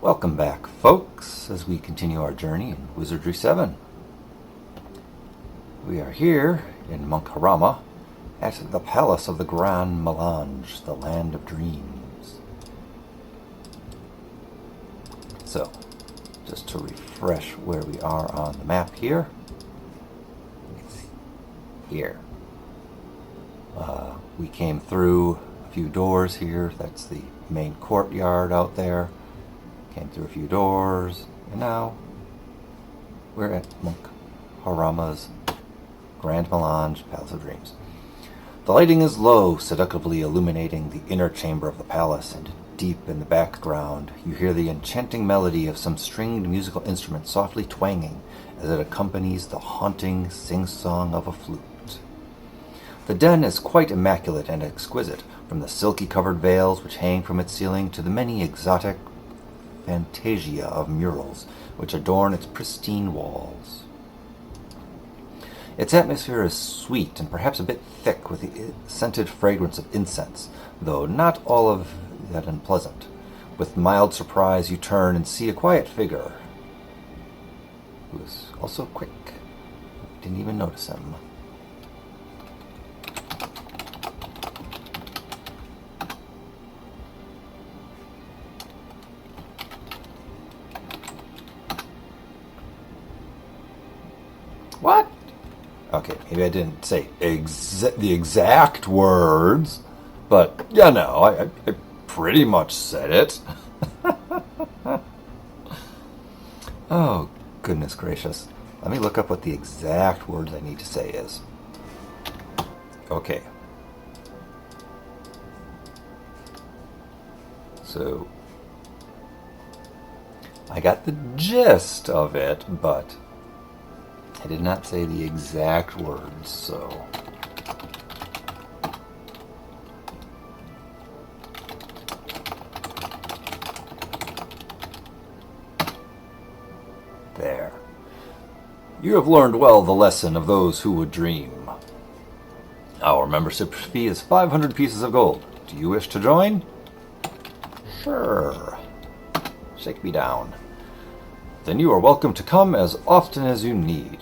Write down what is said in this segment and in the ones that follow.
Welcome back, folks, as we continue our journey in Wizardry 7. We are here in Munk at the Palace of the Grand Melange, the Land of Dreams. So, just to refresh where we are on the map here, it's here. We came through a few doors here. That's the main courtyard out there. Came through a few doors, and now we're at Munk Harama's Grand Melange, Palace of Dreams. The lighting is low, seductively illuminating the inner chamber of the palace, and deep in the background you hear the enchanting melody of some stringed musical instrument softly twanging as it accompanies the haunting sing-song of a flute. The den is quite immaculate and exquisite, from the silky-covered veils which hang from its ceiling to the many exotic fantasia of murals which adorn its pristine walls. Its atmosphere is sweet and perhaps a bit thick with the scented fragrance of incense, though not all of that unpleasant. With mild surprise you turn and see a quiet figure, who is also quick. Didn't even notice him. What? Okay, maybe I didn't say the exact words, but yeah, no, I pretty much said it. Oh, goodness gracious. Let me look up what the exact words I need to say is. Okay. So, I got the gist of it, but I did not say the exact words, so there. You have learned well the lesson of those who would dream. Our membership fee is 500 pieces of gold. Do you wish to join? Sure. Shake me down. Then you are welcome to come as often as you need.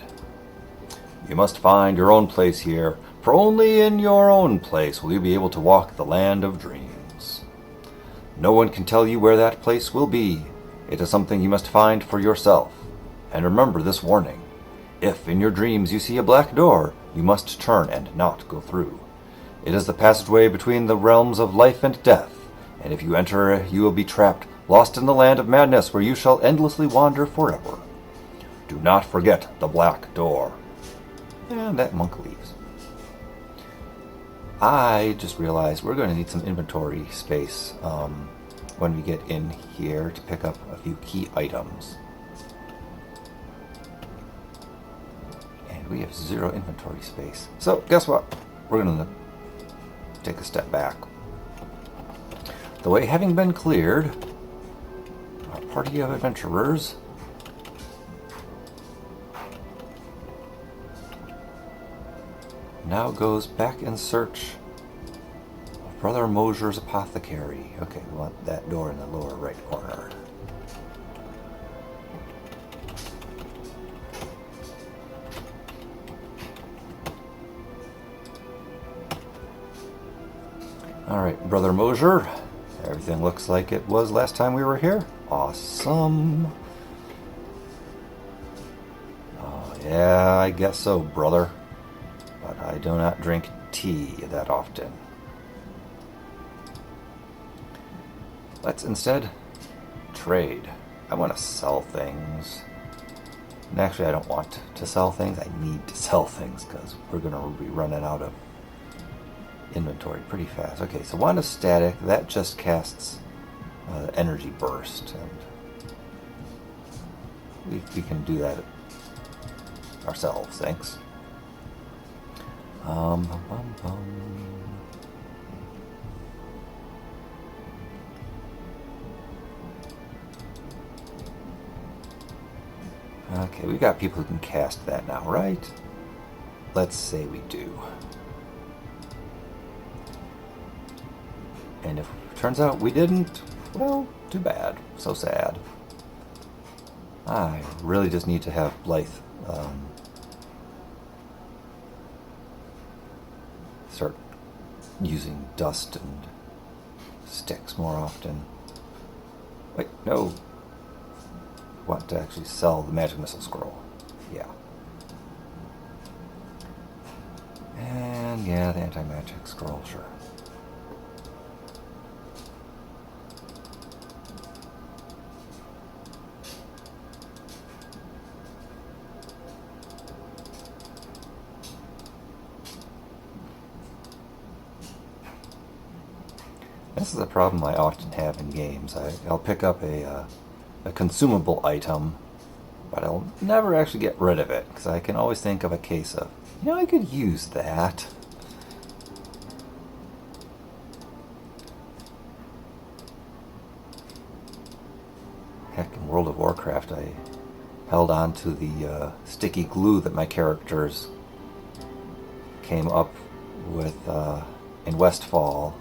You must find your own place here, for only in your own place will you be able to walk the land of dreams. No one can tell you where that place will be. It is something you must find for yourself. And remember this warning. If in your dreams you see a black door, you must turn and not go through. It is the passageway between the realms of life and death, and if you enter, you will be trapped, lost in the land of madness where you shall endlessly wander forever. Do not forget the black door. And that monk leaves. I just realized we're going to need some inventory space when we get in here to pick up a few key items. And we have 0 inventory space. So guess what? We're going to take a step back. The way having been cleared, our party of adventurers now goes back in search of Brother Mosher's apothecary. Okay, we want that door in the lower right corner. Alright, Brother Mosher. Everything looks like it was last time we were here. Awesome. Oh, yeah, I guess so, brother. But I do not drink tea that often. Let's instead trade. I want to sell things. And actually, I don't want to sell things. I need to sell things because we're going to be running out of inventory pretty fast. Okay, so one is static. That just casts energy burst. And we can do that ourselves, thanks. Bum, bum, bum. Okay, we got people who can cast that now, right? Let's say we do. And if it turns out we didn't, well, Too bad. So sad. I really just need to have Blythe start using dust and sticks more often. Wait, no. I want to actually sell the magic missile scroll. Yeah. And yeah, the anti-magic scroll, sure. This is a problem I often have in games. I'll pick up a consumable item, but I'll never actually get rid of it, because I can always think of a case of, I could use that. Heck, in World of Warcraft, I held on to the sticky glue that my characters came up with in Westfall.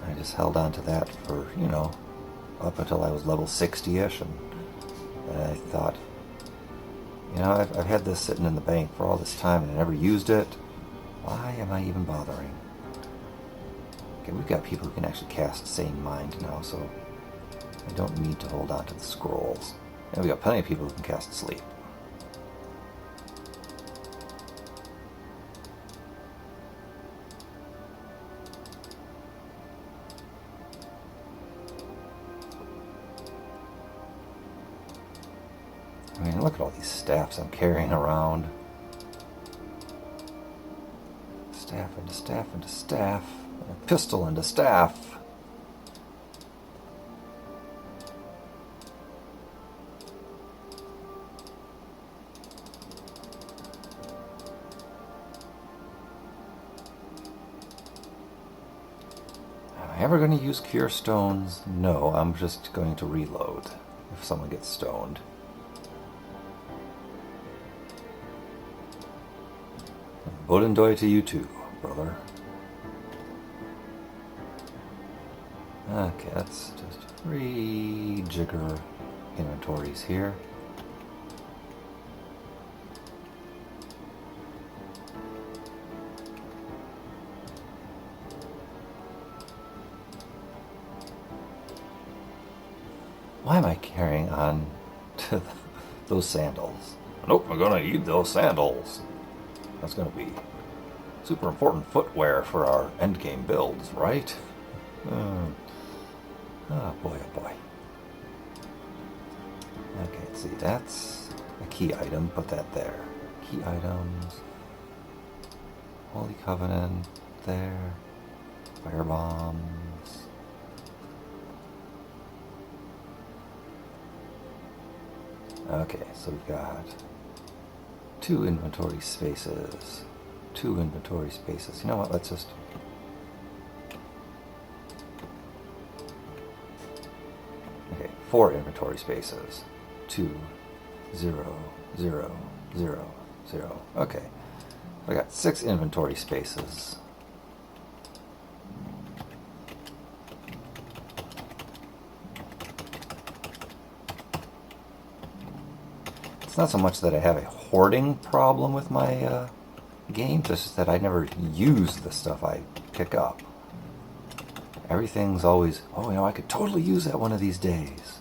I just held on to that for, up until I was level 60-ish, and I thought, I've had this sitting in the bank for all this time and I never used it. Why am I even bothering? Okay, we've got people who can actually cast Sane Mind now, so I don't need to hold on to the scrolls. And we've got plenty of people who can cast Sleep. I mean, look at all these staffs I'm carrying around. Staff into staff into staff. And a pistol into staff. Am I ever going to use cure stones? No, I'm just going to reload if someone gets stoned. Bodendoy to you too, brother. Okay, that's just rejigger inventories here. Why am I carrying on to those sandals? Nope, I'm gonna need those sandals. That's going to be super important footwear for our endgame builds, right? Oh boy, oh boy. Okay, let's see, that's a key item, put that there. Key items. Holy Covenant, there. Fire bombs. Okay, so we've got 2 inventory spaces. 2 inventory spaces. You know what? Let's just... Okay, 4 inventory spaces. 2, 0, 0, 0, 0. Okay. I got 6 inventory spaces. It's not so much that I have a hoarding problem with my game, just that I never use the stuff I pick up. Everything's always, I could totally use that one of these days.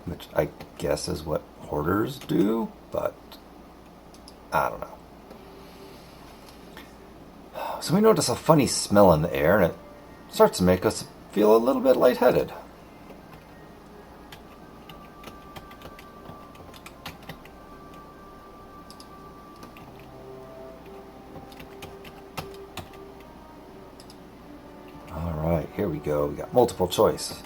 Which I guess is what hoarders do, but I don't know. So we notice a funny smell in the air, and it starts to make us feel a little bit lightheaded. Here we go. We got multiple choice.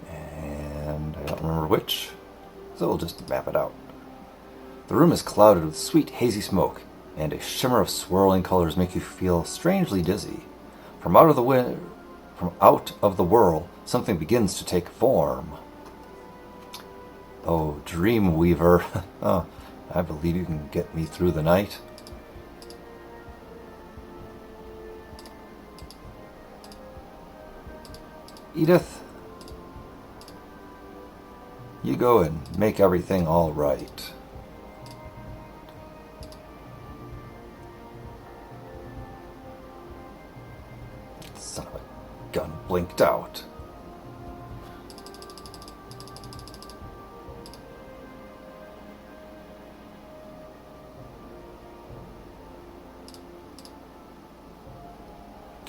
And I don't remember which, so we'll just map it out. The room is clouded with sweet, hazy smoke, and a shimmer of swirling colors make you feel strangely dizzy. From out of the whirl, something begins to take form. Oh, Dreamweaver. Oh, I believe you can get me through the night. Edith, you go and make everything all right. Son of a gun blinked out.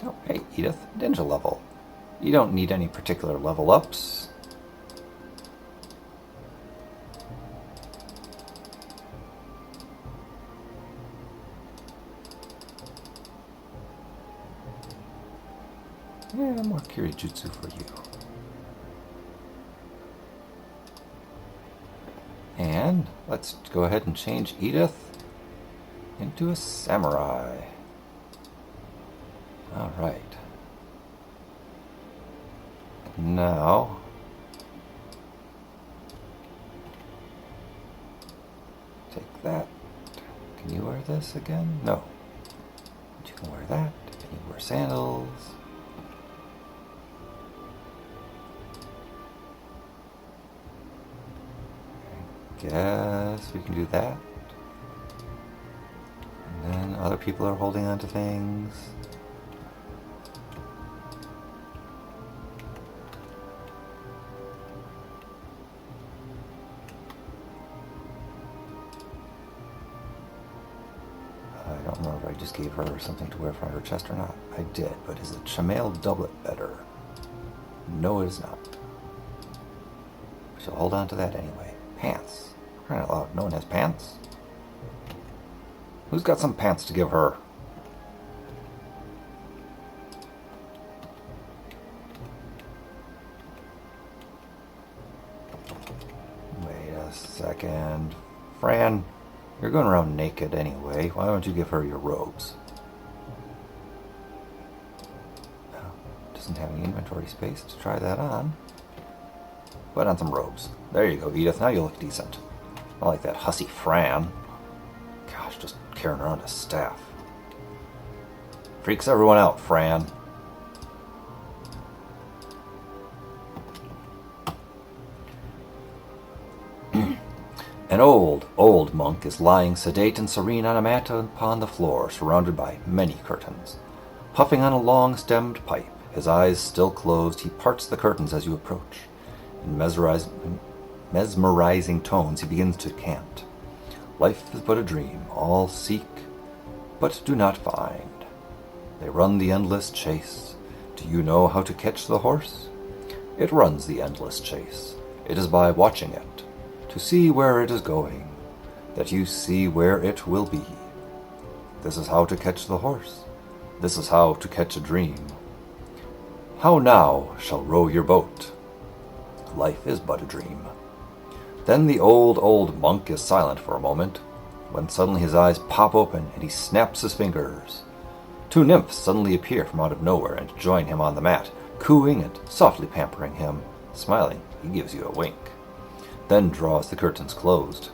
Oh, hey, Edith, ninja level. You don't need any particular level ups. Yeah, more Kirijutsu for you. And let's go ahead and change Edith into a samurai. Alright. Now, take that. Can you wear this again? No. But you can wear that. Can you wear sandals? Guess we can do that. And then other people are holding on to things. I don't remember if I just gave her something to wear from her chest or not. I did, but is a chamois doublet better? No, it is not. She'll hold on to that anyway. Pants. Crying out loud, no one has pants? Who's got some pants to give her? Wait a second. Fran, you're going around naked anyway. Why don't you give her your robes? No, doesn't have any inventory space to try that on. Put on some robes. There you go, Edith. Now you look decent. I like that hussy Fran. Gosh, just carrying around a staff. Freaks everyone out, Fran. An old monk is lying sedate and serene on a mat upon the floor, surrounded by many curtains. Puffing on a long-stemmed pipe, his eyes still closed, he parts the curtains as you approach. In mesmerizing tones, he begins to chant. Life is but a dream, all seek, but do not find. They run the endless chase. Do you know how to catch the horse? It runs the endless chase. It is by watching it, to see where it is going, that you see where it will be. This is how to catch the horse. This is how to catch a dream. How now shall row your boat? Life is but a dream. Then the old monk is silent for a moment, when suddenly his eyes pop open and he snaps his fingers. Two nymphs suddenly appear from out of nowhere and join him on the mat, cooing and softly pampering him. Smiling, he gives you a wink, then draws the curtains closed.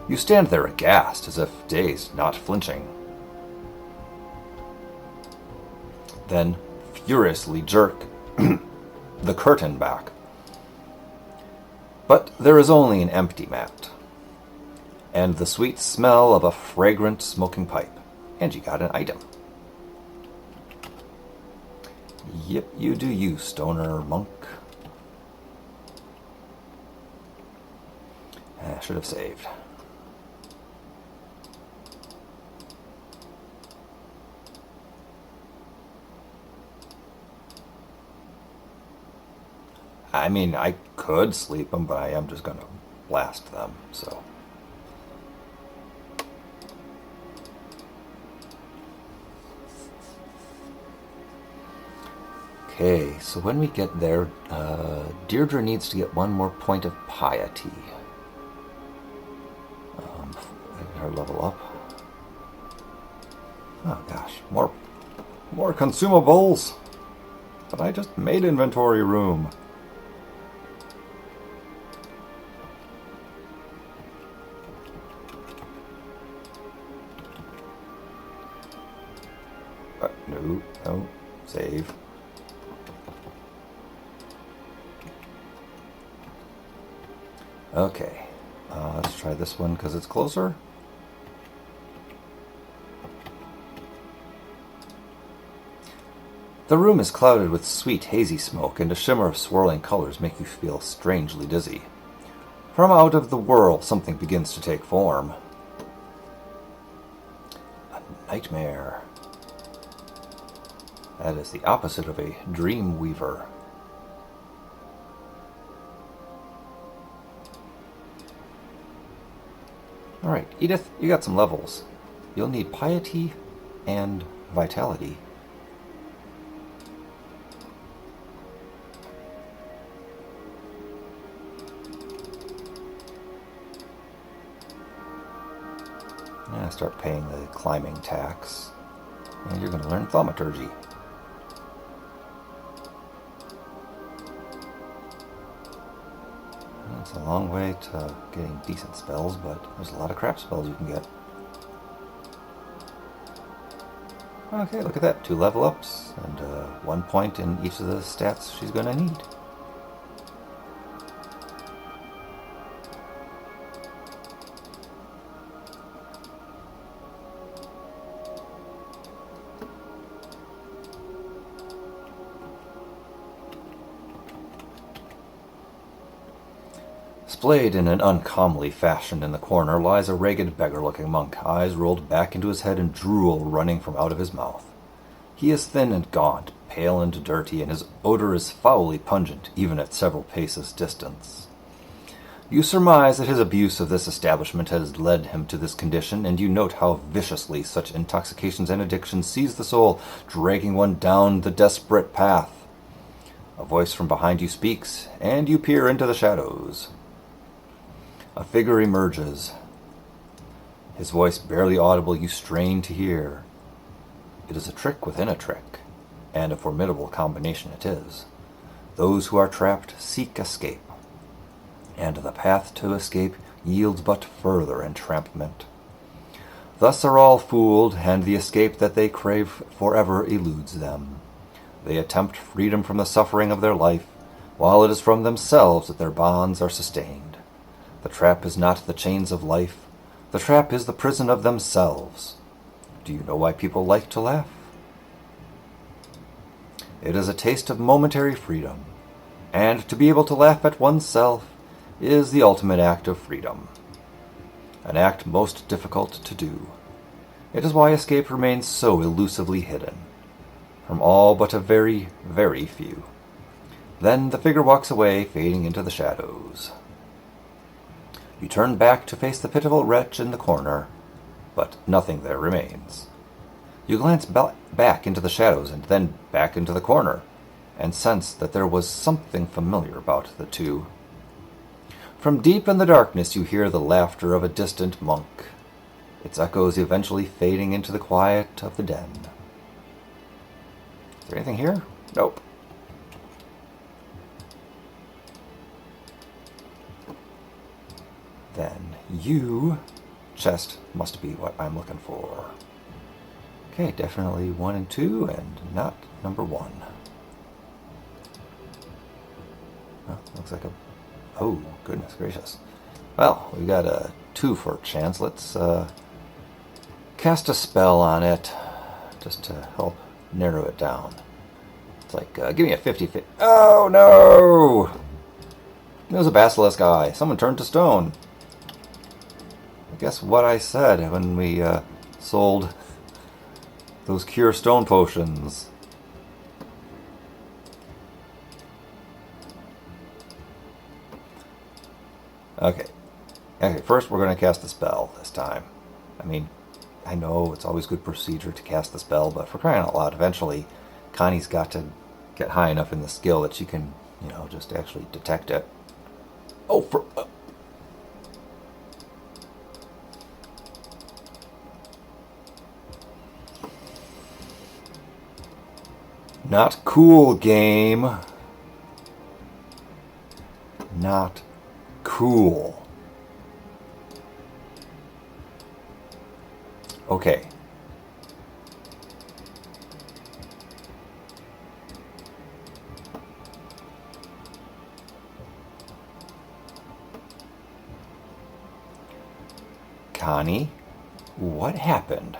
You stand there aghast, as if dazed, not flinching. Then furiously jerk the curtain back. But there is only an empty mat, and the sweet smell of a fragrant smoking pipe, and you got an item. Yep, you do you, stoner monk. I should have saved. I mean, I could sleep them, but I am just going to blast them, so. Okay, so when we get there, Deirdre needs to get one more point of piety. Her level up. Oh gosh, more consumables! But I just made inventory room. No, save. Okay, let's try this one because it's closer. The room is clouded with sweet, hazy smoke, and a shimmer of swirling colors make you feel strangely dizzy. From out of the whirl, something begins to take form. A nightmare. That is the opposite of a dream weaver. Alright, Edith, you got some levels. You'll need piety and vitality. Yeah, start paying the climbing tax. And you're going to learn thaumaturgy. It's a long way to getting decent spells, but there's a lot of crap spells you can get. Okay, look at that. 2 level ups and 1 point in each of the stats she's going to need. Splayed in an uncomely fashion in the corner lies a ragged beggar-looking monk, eyes rolled back into his head and drool running from out of his mouth. He is thin and gaunt, pale and dirty, and his odor is foully pungent, even at several paces' distance. You surmise that his abuse of this establishment has led him to this condition, and you note how viciously such intoxications and addictions seize the soul, dragging one down the desperate path. A voice from behind you speaks, and you peer into the shadows. A figure emerges. His voice barely audible, you strain to hear. It is a trick within a trick, and a formidable combination it is. Those who are trapped seek escape, and the path to escape yields but further entrampment. Thus are all fooled, and the escape that they crave forever eludes them. They attempt freedom from the suffering of their life, while it is from themselves that their bonds are sustained. The trap is not the chains of life. The trap is the prison of themselves. Do you know why people like to laugh? It is a taste of momentary freedom, and to be able to laugh at oneself is the ultimate act of freedom. An act most difficult to do. It is why escape remains so elusively hidden from all but a very, very few. Then the figure walks away, fading into the shadows. You turn back to face the pitiful wretch in the corner, but nothing there remains. You glance back into the shadows and then back into the corner, and sense that there was something familiar about the two. From deep in the darkness you hear the laughter of a distant monk, its echoes eventually fading into the quiet of the den. Is there anything here? Nope. Then you... Chest must be what I'm looking for. Okay, definitely 1 and 2, and not number 1. Oh, looks like a... Oh, goodness gracious. Well, we got a 2 for a chance. Let's cast a spell on it, just to help narrow it down. It's like, give me a 50-50. Oh, no! It was a basilisk eye. Someone turned to stone. I guess what I said when we sold those cure stone potions. Okay, first we're going to cast the spell this time. I mean, I know it's always good procedure to cast the spell, but for crying out loud, eventually Connie's got to get high enough in the skill that she can, you know, just actually detect it. Oh, for... Not cool, game. Not cool. Okay. Connie. What happened?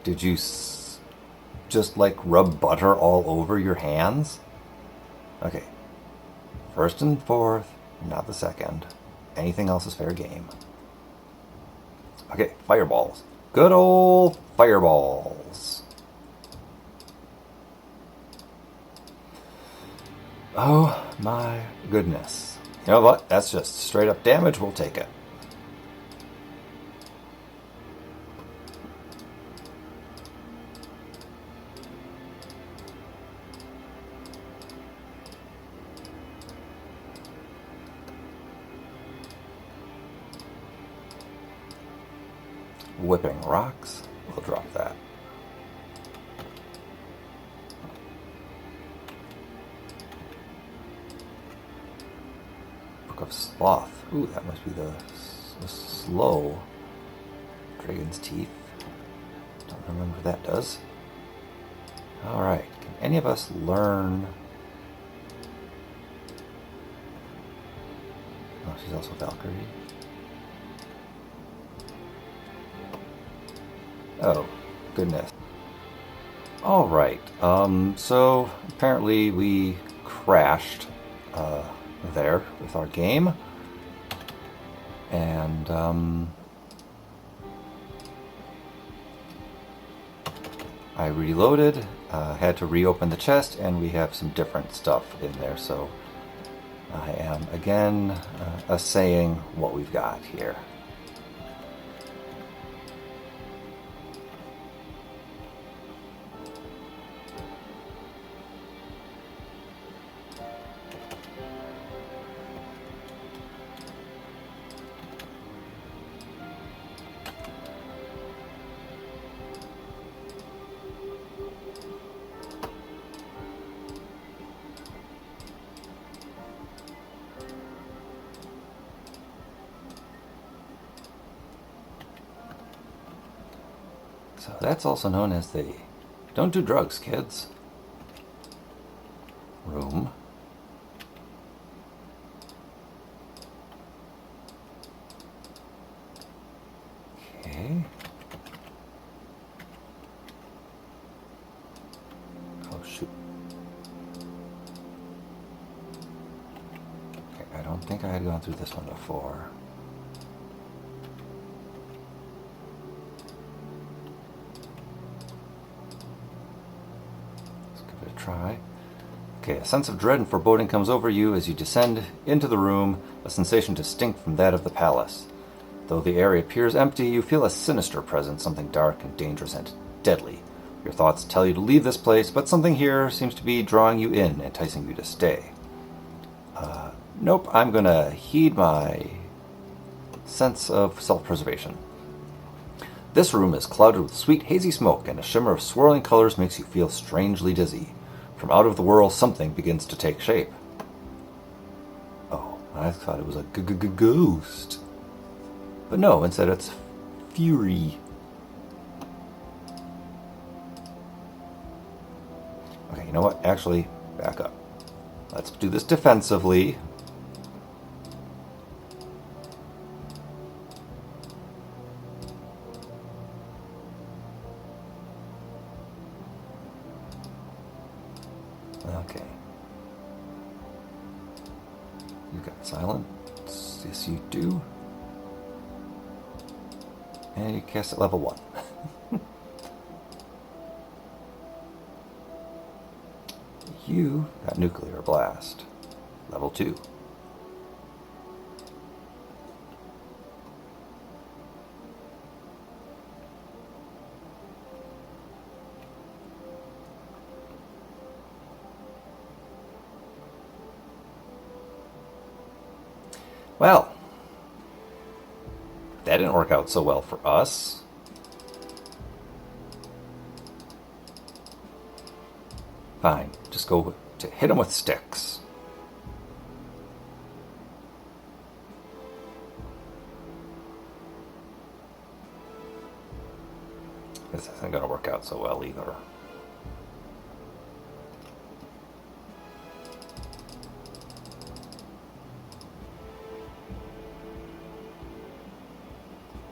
Did you just like rub butter all over your hands? Okay. First and fourth, not the second. Anything else is fair game. Okay, fireballs. Good old fireballs. Oh my goodness. You know what? That's just straight up damage. We'll take it. Whipping rocks. We'll drop that. Book of Sloth. Ooh, that must be the slow. Dragon's Teeth. Don't remember what that does. Alright, can any of us learn... Oh, she's also Valkyrie. Oh, goodness. Alright, so apparently we crashed there with our game. And, I reloaded, had to reopen the chest, and we have some different stuff in there, so I am again assaying what we've got here. So that's also known as the don't do drugs, kids room. Okay. Oh shoot. Okay, I don't think I had gone through this one before. Try. Okay, a sense of dread and foreboding comes over you as you descend into the room, a sensation distinct from that of the palace. Though the area appears empty, you feel a sinister presence, something dark and dangerous and deadly. Your thoughts tell you to leave this place, but something here seems to be drawing you in, enticing you to stay. Nope, I'm gonna heed my sense of self-preservation. This room is clouded with sweet, hazy smoke, and a shimmer of swirling colors makes you feel strangely dizzy. From out of the world, something begins to take shape. Oh, I thought it was a ghost. But no, instead it's fury. Okay, you know what? Actually, back up. Let's do this defensively. Okay. You got silence. Yes, you do. And you cast at level 1. You got Nuclear Blast. Level 2. Well, that didn't work out so well for us. Fine, just go to hit him with sticks. This isn't going to work out so well either.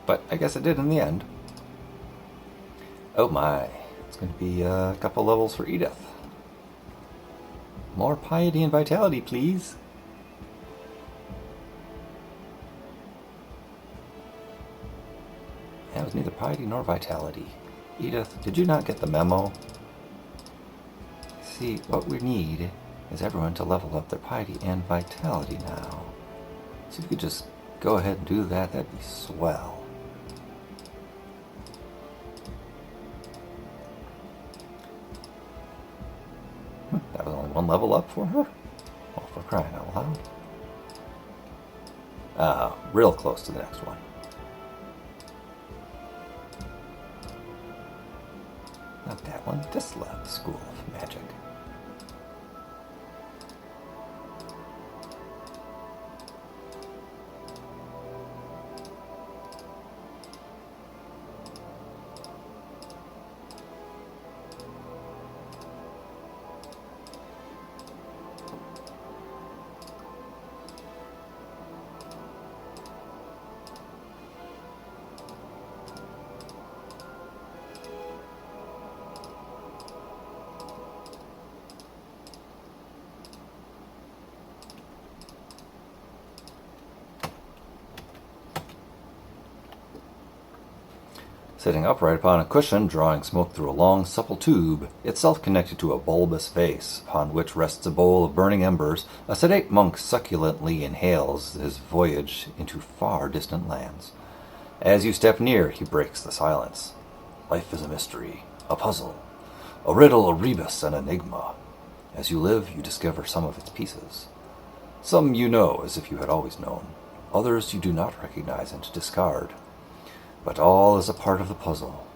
but I guess it did in the end. Oh my, it's going to be a couple levels for Edith. More piety and vitality, please. That was neither piety nor vitality. Edith, did you not get the memo? See, what we need is everyone to level up their piety and vitality now. So if you could just go ahead and do that, that'd be swell. That was only one level up for her? Well, for crying out loud. Real close to the next one. Not that one, this School of Magic. Sitting upright upon a cushion, drawing smoke through a long, supple tube, itself connected to a bulbous vase, upon which rests a bowl of burning embers, a sedate monk succulently inhales his voyage into far distant lands. As you step near, he breaks the silence. Life is a mystery, a puzzle, a riddle, a rebus, an enigma. As you live, you discover some of its pieces. Some you know as if you had always known. Others you do not recognize and discard. But all is a part of the puzzle.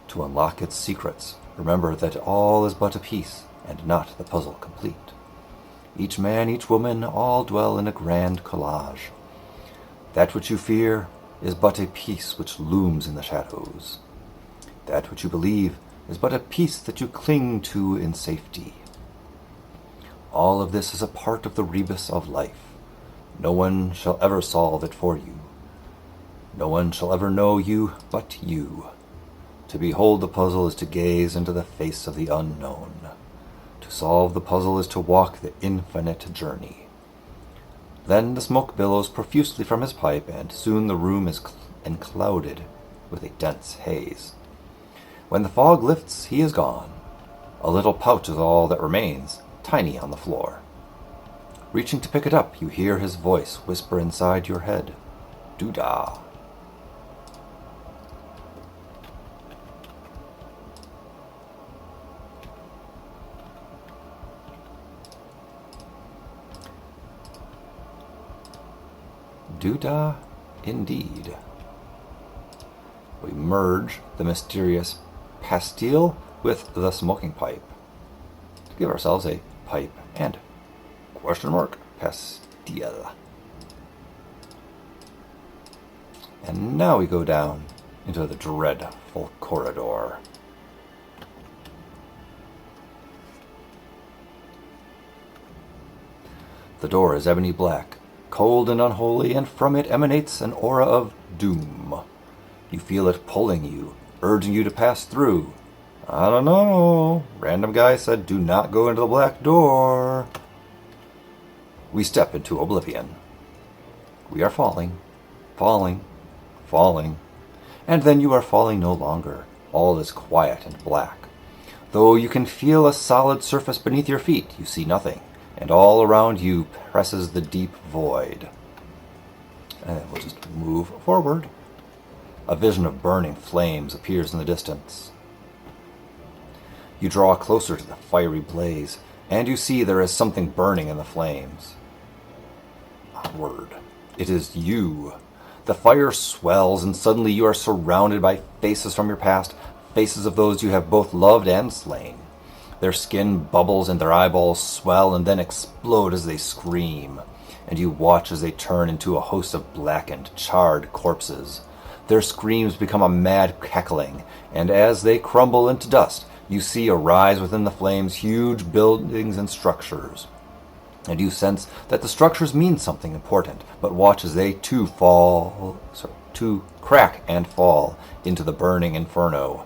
To unlock its secrets, remember that all is but a piece, and not the puzzle complete. Each man, each woman, all dwell in a grand collage. That which you fear is but a piece which looms in the shadows. That which you believe is but a piece that you cling to in safety. All of this is a part of the rebus of life. No one shall ever solve it for you. No one shall ever know you but you. To behold the puzzle is to gaze into the face of the unknown. To solve the puzzle is to walk the infinite journey. Then the smoke billows profusely from his pipe, and soon the room is enclouded with a dense haze. When the fog lifts, he is gone. A little pouch is all that remains, tiny on the floor. Reaching to pick it up, you hear his voice whisper inside your head, "Doo-dah." Doo-dah, indeed. We merge the mysterious pastille with the smoking pipe to give ourselves a pipe and pastille. And now we go down into the dreadful corridor. The door is ebony black, cold and unholy, and from it emanates an aura of doom. You feel it pulling you, urging you to pass through. I don't know. Random guy said, do not go into the black door. We step into oblivion. We are falling, falling, falling. And then you are falling no longer. All is quiet and black. Though you can feel a solid surface beneath your feet, you see nothing. And all around you presses the deep void. And then we'll just move forward. A vision of burning flames appears in the distance. You draw closer to the fiery blaze, and you see there is something burning in the flames. Onward. It is you. The fire swells, and suddenly you are surrounded by faces from your past, faces of those you have both loved and slain. Their skin bubbles and their eyeballs swell and then explode as they scream, and you watch as they turn into a host of blackened, charred corpses. Their screams become a mad cackling, and as they crumble into dust, you see arise within the flames huge buildings and structures. And you sense that the structures mean something important, but watch as they too fall, to crack and fall into the burning inferno.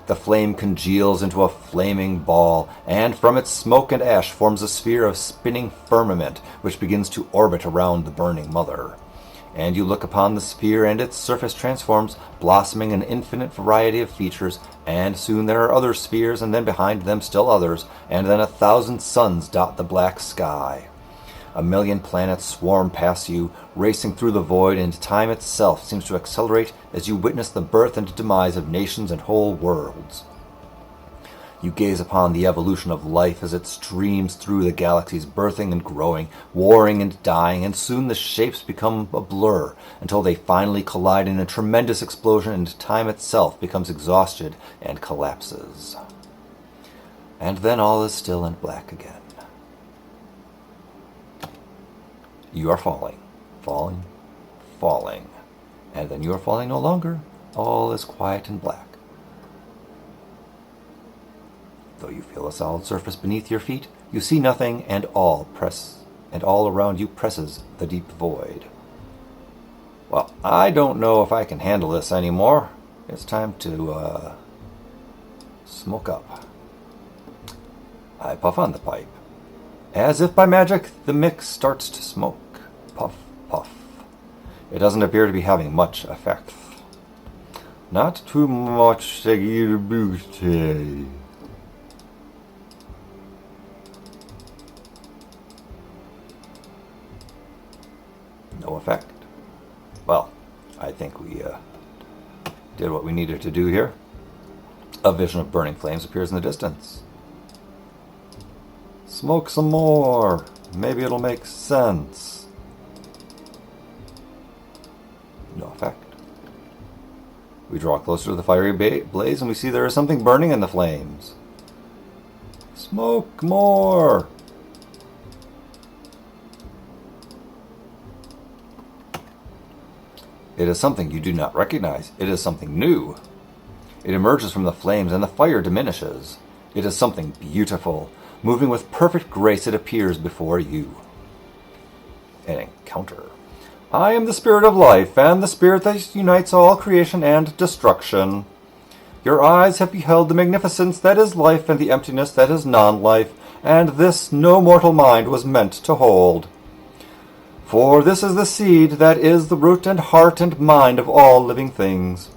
The flame congeals into a flaming ball, and from its smoke and ash forms a sphere of spinning firmament, which begins to orbit around the burning mother. And you look upon the sphere, and its surface transforms, blossoming an infinite variety of features, and soon there are other spheres, and then behind them still others, and then 1,000 suns dot the black sky. 1,000,000 planets swarm past you, racing through the void, and time itself seems to accelerate as you witness the birth and demise of nations and whole worlds. You gaze upon the evolution of life as it streams through the galaxies, birthing and growing, warring and dying, and soon the shapes become a blur until they finally collide in a tremendous explosion and time itself becomes exhausted and collapses. And then all is still and black again. You are falling, falling, falling, and then you are falling no longer. All is quiet and black. Though you feel a solid surface beneath your feet, you see nothing, and all around you presses the deep void. Well, I don't know if I can handle this anymore. It's time to smoke up. I puff on the pipe. As if by magic, the mix starts to smoke. Puff, puff. It doesn't appear to be having much effect. Not too much e033. No effect. Well, I think we did what we needed to do here. A vision of burning flames appears in the distance. Smoke some more. Maybe it'll make sense. No effect. We draw closer to the fiery blaze and we see there is something burning in the flames. Smoke more. It is something you do not recognize. It is something new. It emerges from the flames and the fire diminishes. It is something beautiful. Moving with perfect grace, it appears before you. An encounter. I am the spirit of life, and the spirit that unites all creation and destruction. Your eyes have beheld the magnificence that is life and the emptiness that is non-life, and this no mortal mind was meant to hold. For this is the seed that is the root and heart and mind of all living things.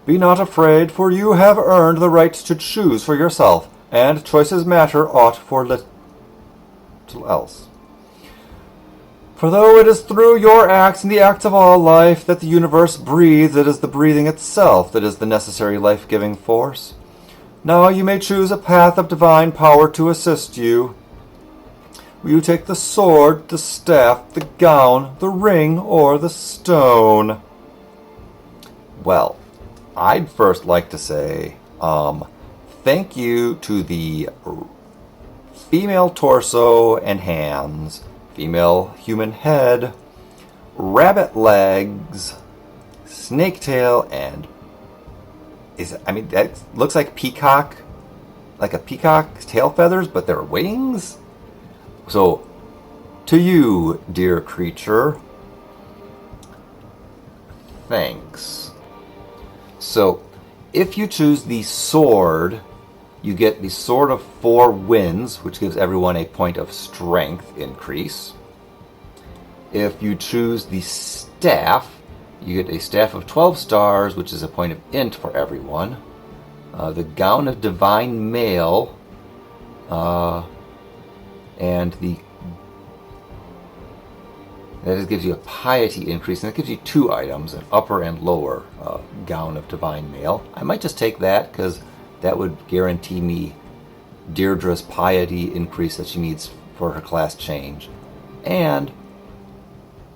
Be not afraid, for you have earned the right to choose for yourself, and choices matter aught for little else. For though it is through your acts and the acts of all life that the universe breathes, it is the breathing itself that is the necessary life-giving force. Now you may choose a path of divine power to assist you. Will you take the sword, the staff, the gown, the ring, or the stone? Well, I'd first like to say thank you to the female torso and hands, female human head, rabbit legs, snake tail, and that looks like peacock, like a peacock's tail feathers, but they're wings. So, to you, dear creature, thanks. So, if you choose the sword, you get the Sword of 4 Winds, which gives everyone a point of strength increase. If you choose the staff, you get a Staff of 12 stars, which is a point of int for everyone. The Gown of Divine Mail, and that just gives you a piety increase, and that gives you 2 items, an upper and lower Gown of Divine Mail. I might just take that, because that would guarantee me Deirdre's piety increase that she needs for her class change. And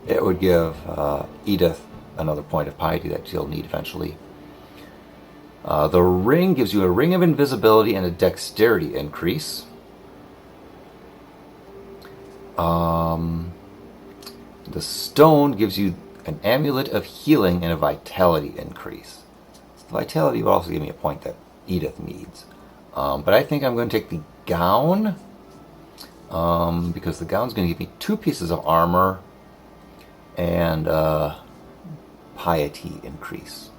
it would give Edith another point of piety that she'll need eventually. The ring gives you a ring of invisibility and a dexterity increase. The stone gives you an amulet of healing and a vitality increase. The vitality will also give me a point that Edith needs. But I think I'm going to take the gown, because the gown's going to give me 2 pieces of armor and piety increase.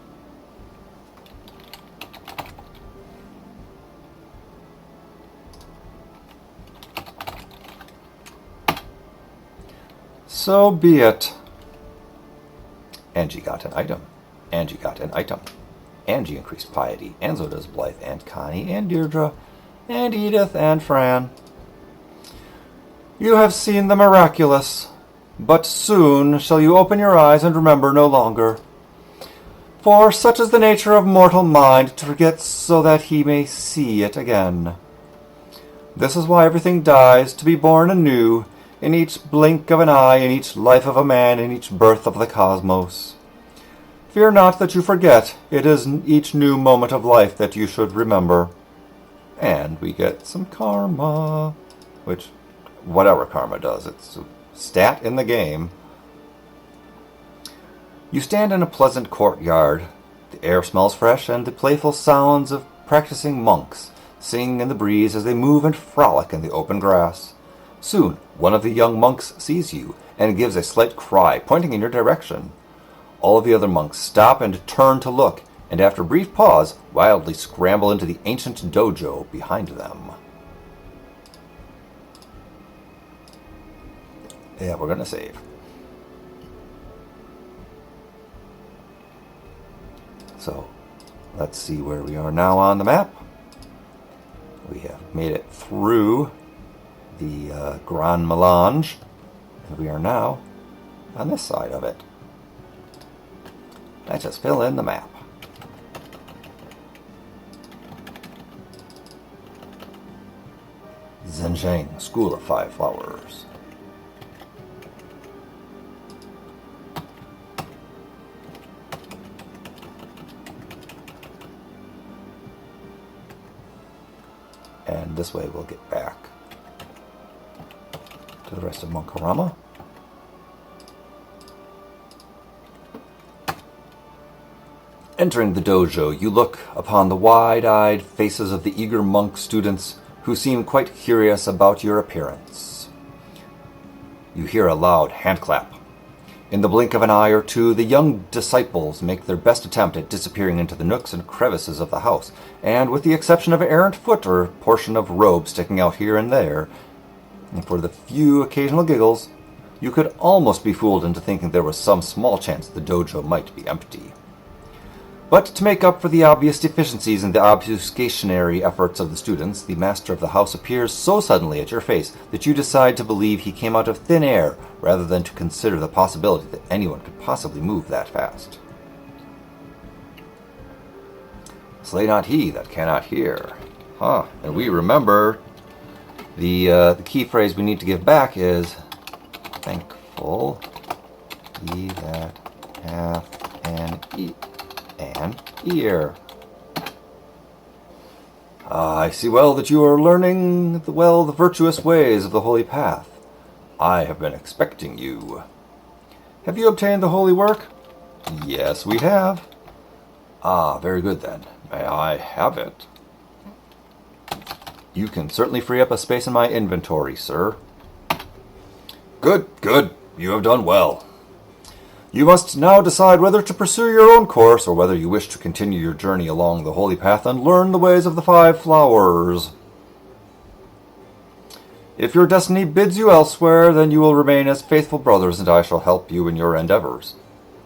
So be it. Angie got an item. Angie got an item. Angie increased piety, and so does Blythe and Connie and Deirdre and Edith and Fran. You have seen the miraculous, but soon shall you open your eyes and remember no longer. For such is the nature of mortal mind, to forget so that he may see it again. This is why everything dies, to be born anew, in each blink of an eye, in each life of a man, in each birth of the cosmos. Fear not that you forget, it is in each new moment of life that you should remember. And we get some karma, which, whatever karma does, it's a stat in the game. You stand in a pleasant courtyard. The air smells fresh, and the playful sounds of practicing monks sing in the breeze as they move and frolic in the open grass. Soon, one of the young monks sees you and gives a slight cry, pointing in your direction. All of the other monks stop and turn to look, and after a brief pause, wildly scramble into the ancient dojo behind them. Yeah, we're going to save. So, let's see where we are now on the map. We have made it through the Grand Melange, and we are now on this side of it. Let's just fill in the map. Zhenjiang, School of Five Flowers. And this way we'll get back to the rest of Monkarama. Entering the dojo, you look upon the wide-eyed faces of the eager monk students who seem quite curious about your appearance. You hear a loud handclap. In the blink of an eye or two, the young disciples make their best attempt at disappearing into the nooks and crevices of the house, and with the exception of an errant foot or a portion of robe sticking out here and there, and for the few occasional giggles, you could almost be fooled into thinking there was some small chance the dojo might be empty. But to make up for the obvious deficiencies in the obfuscationary efforts of the students, the master of the house appears so suddenly at your face that you decide to believe he came out of thin air rather than to consider the possibility that anyone could possibly move that fast. Slay not he that cannot hear. And we remember the key phrase we need to give back is thankful he that hath an ear. I see well that you are learning the virtuous ways of the holy path. I have been expecting you. Have you obtained the holy work? Yes, we have. Very good then. May I have it? You can certainly free up a space in my inventory, sir. Good. You have done well. You must now decide whether to pursue your own course or whether you wish to continue your journey along the holy path and learn the ways of the five flowers. If your destiny bids you elsewhere, then you will remain as faithful brothers, and I shall help you in your endeavors.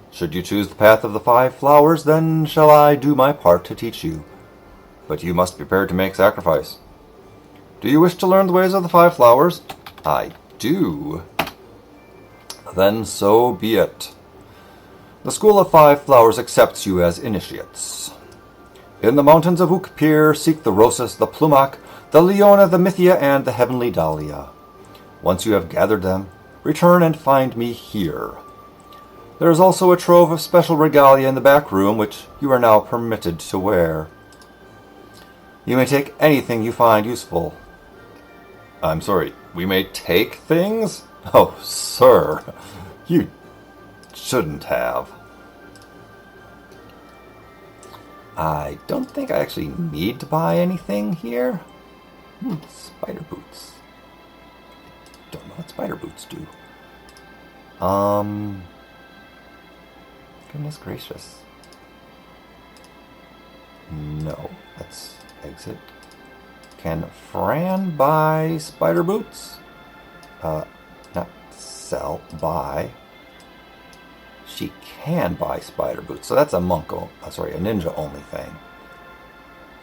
Should you choose the path of the five flowers, then shall I do my part to teach you. But you must be prepared to make sacrifice. Do you wish to learn the ways of the five flowers? I do. Then so be it. The School of Five Flowers accepts you as initiates. In the mountains of Ukpir seek the Rosas, the Plumac, the Leona, the Mythia, and the Heavenly Dahlia. Once you have gathered them, return and find me here. There is also a trove of special regalia in the back room, which you are now permitted to wear. You may take anything you find useful. I'm sorry, we may take things? Oh, sir, you shouldn't have. I don't think I actually need to buy anything here. Spider boots. Don't know what spider boots do. Goodness gracious. No, let's exit. Can Fran buy spider boots? Not sell, buy. She can buy spider boots. So that's a a ninja only thing.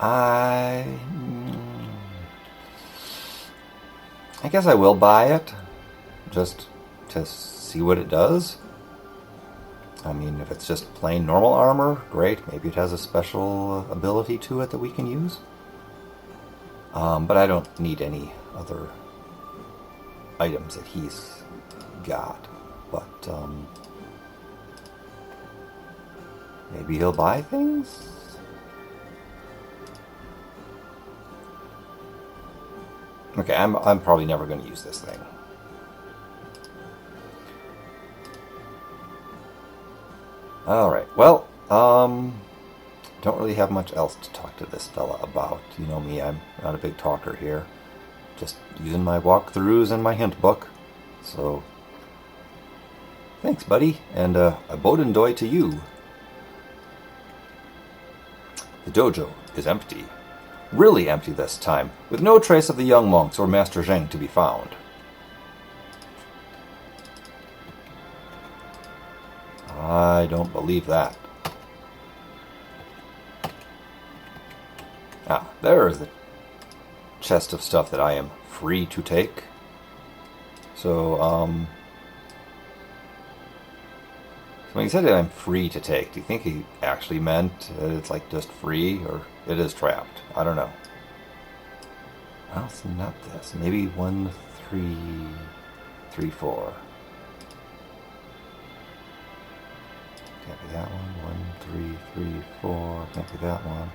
I guess I will buy it, just to see what it does. I mean, if it's just plain normal armor, great. Maybe it has a special ability to it that we can use. But I don't need any other items that he's got. But maybe he'll buy things? Okay, I'm probably never going to use this thing. Alright, well, don't really have much else to talk to this fella about. You know me, I'm not a big talker here. Just using my walkthroughs and my hint book. So, thanks, buddy, and a bodendoy to you. The dojo is empty. Really empty this time, with no trace of the young monks or Master Zheng to be found. I don't believe that. Ah, there is the chest of stuff that I am free to take. So, when he said that I'm free to take, do you think he actually meant it's like just free, or it is trapped? I don't know. Well, it's not this. Maybe 1, 3, 3, 4. Can't be that one. 1, 3, 3, 4. Can't be that one.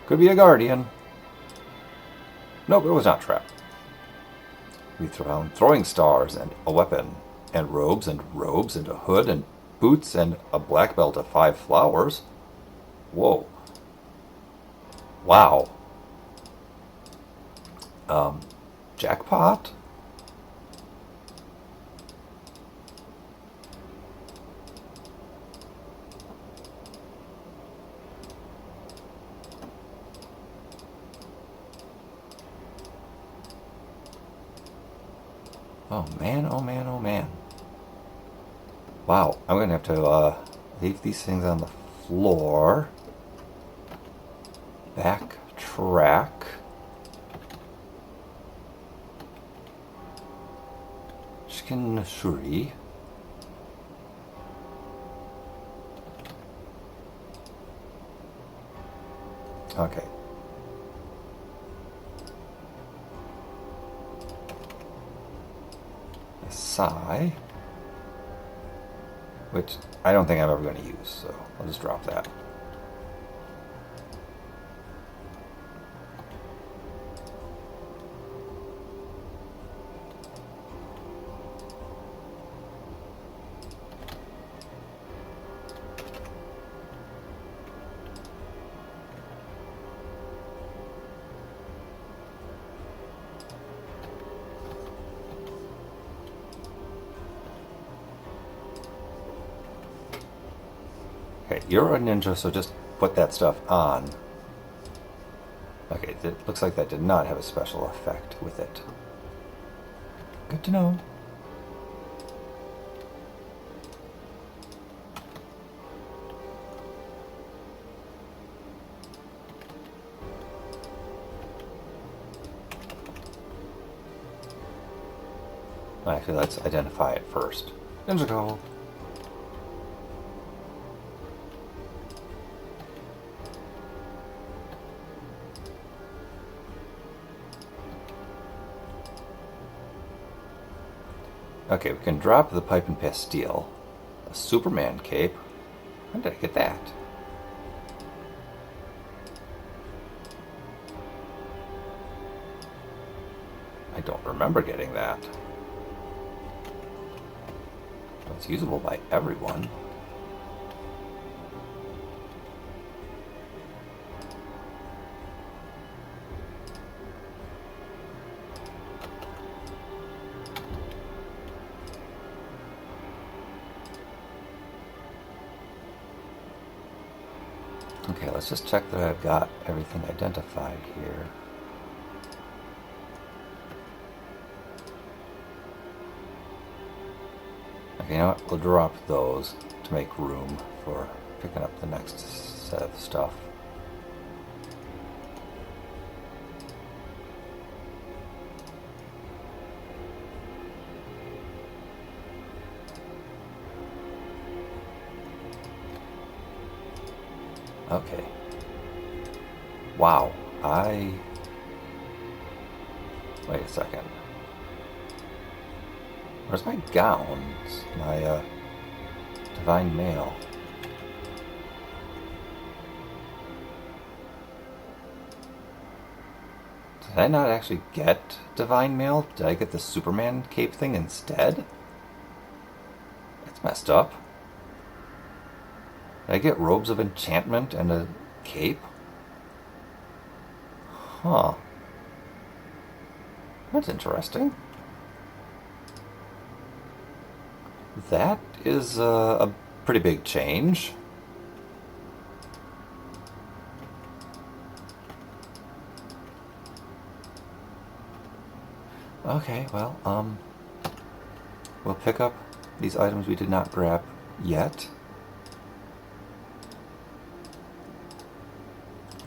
Could be a guardian. Nope, it was not trapped. We found throwing stars and a weapon, and robes and a hood and boots and a black belt of 5 flowers. Whoa. Wow. Jackpot? Oh man, oh man, oh man. Wow, I'm gonna have to leave these things on the floor. Backtrack. Chicken shuri. Okay. Sai, which I don't think I'm ever going to use, so I'll just drop that. Okay, you're a ninja, so just put that stuff on. Okay, it looks like that did not have a special effect with it. Good to know. Actually, let's identify it first. Ninja call. Okay, we can drop the pipe and pastille. A Superman cape. When did I get that? I don't remember getting that. It's usable by everyone. Okay, let's just check that I've got everything identified here. Okay, you know what? We'll drop those to make room for picking up the next set of stuff. Okay. Wow. Wait a second. Where's my gowns? My, divine mail. Did I not actually get divine mail? Did I get the Superman cape thing instead? That's messed up. Did I get robes of enchantment and a cape? Huh. That's interesting. That is a pretty big change. Okay, well, we'll pick up these items we did not grab yet.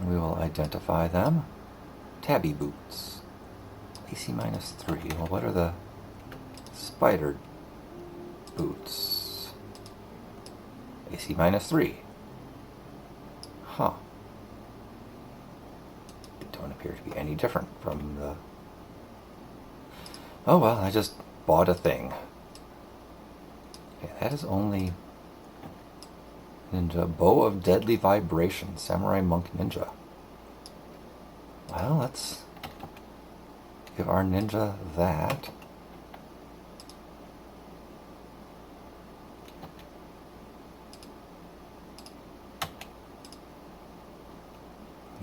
We will identify them. Tabby boots. AC -3. Well, what are the spider boots? AC -3. Huh. They don't appear to be any different from the... Oh well, I just bought a thing. Okay, that is only... Ninja. Bow of Deadly Vibration. Samurai Monk Ninja. Well, let's give our ninja that.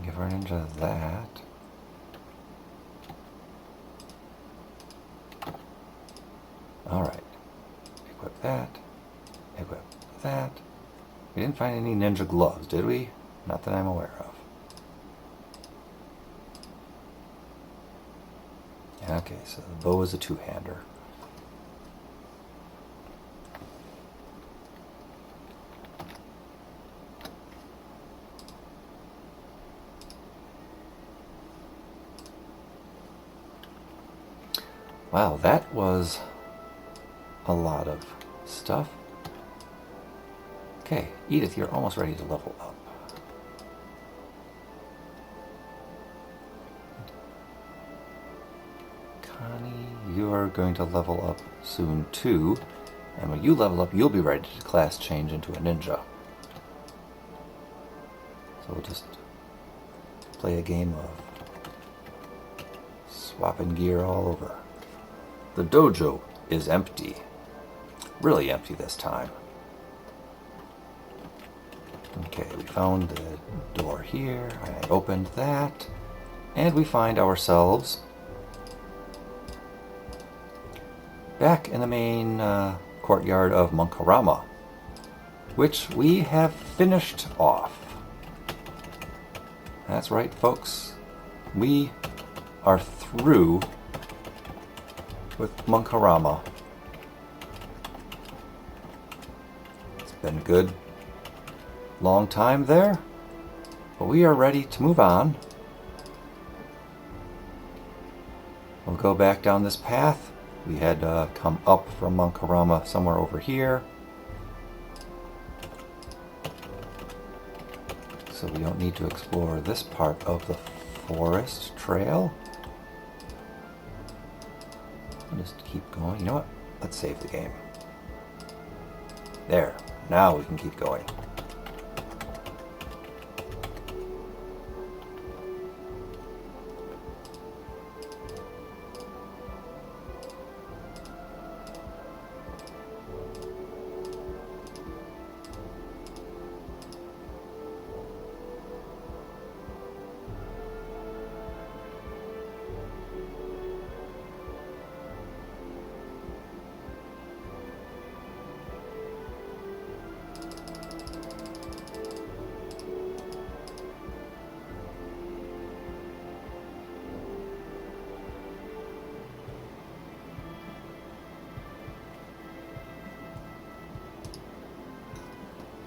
Give our ninja that. Alright. Equip that. Equip that. We didn't find any ninja gloves, did we? Not that I'm aware of. Okay, so the bow is a two-hander. Wow, that was a lot of stuff. Okay, Edith, you're almost ready to level up. Connie, you are going to level up soon too. And when you level up, you'll be ready to class change into a ninja. So we'll just play a game of swapping gear all over. The dojo is empty. Really empty this time. Okay, we found the door here. I opened that. And we find ourselves back in the main courtyard of Munk Puns, which we have finished off. That's right, folks. We are through with Munk Puns. It's been a good long time there, but we are ready to move on. We'll go back down this path. We had come up from Munk Puns somewhere over here. So we don't need to explore this part of the forest trail. We'll just keep going. You know what? Let's save the game. There. Now we can keep going.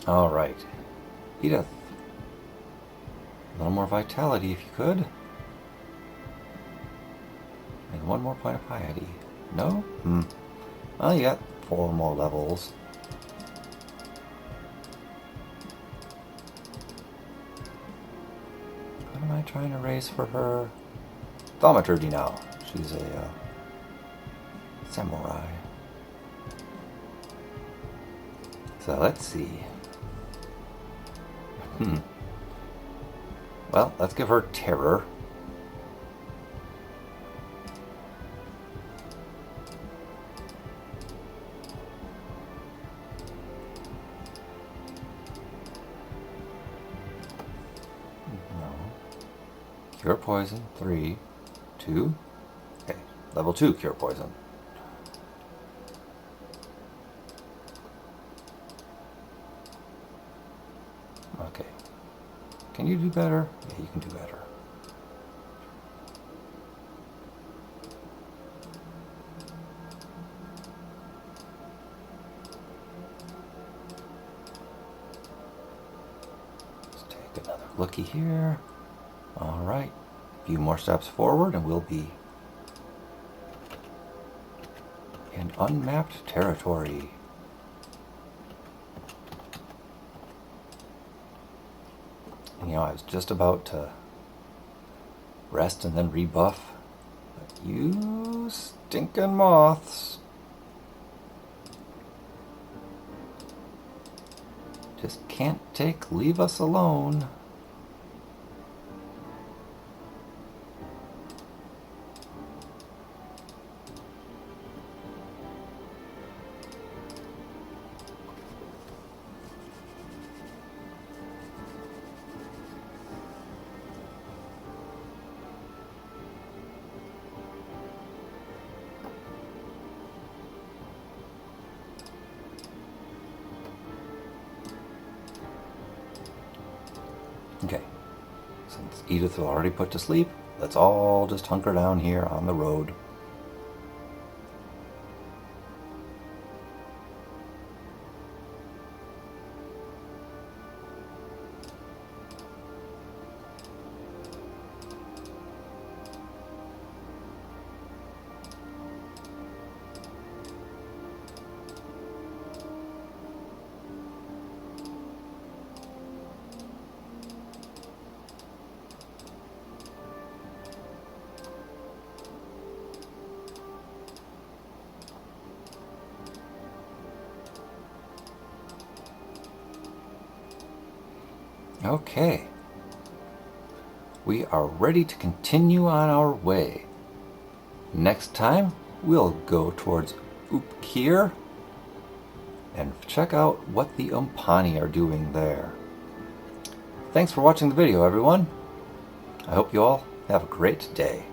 Alright. Edith. A little more vitality if you could. And one more point of piety. No? Well, you got 4 more levels. What am I trying to raise for her? Thaumaturgy now. She's a samurai. So let's see. Well, let's give her terror. No. Cure poison. 3, 2. Okay. Level 2 cure poison. Okay. Can you do better? Yeah, you can do better. Let's take another looky here. All right. A few more steps forward and we'll be in unmapped territory. You know, I was just about to rest and then rebuff, but you stinking moths just can't leave us alone. Okay, since Edith will already put to sleep, let's all just hunker down here on the road. Okay, we are ready to continue on our way. Next time, we'll go towards Upkir and check out what the Umpani are doing there. Thanks for watching the video, everyone. I hope you all have a great day.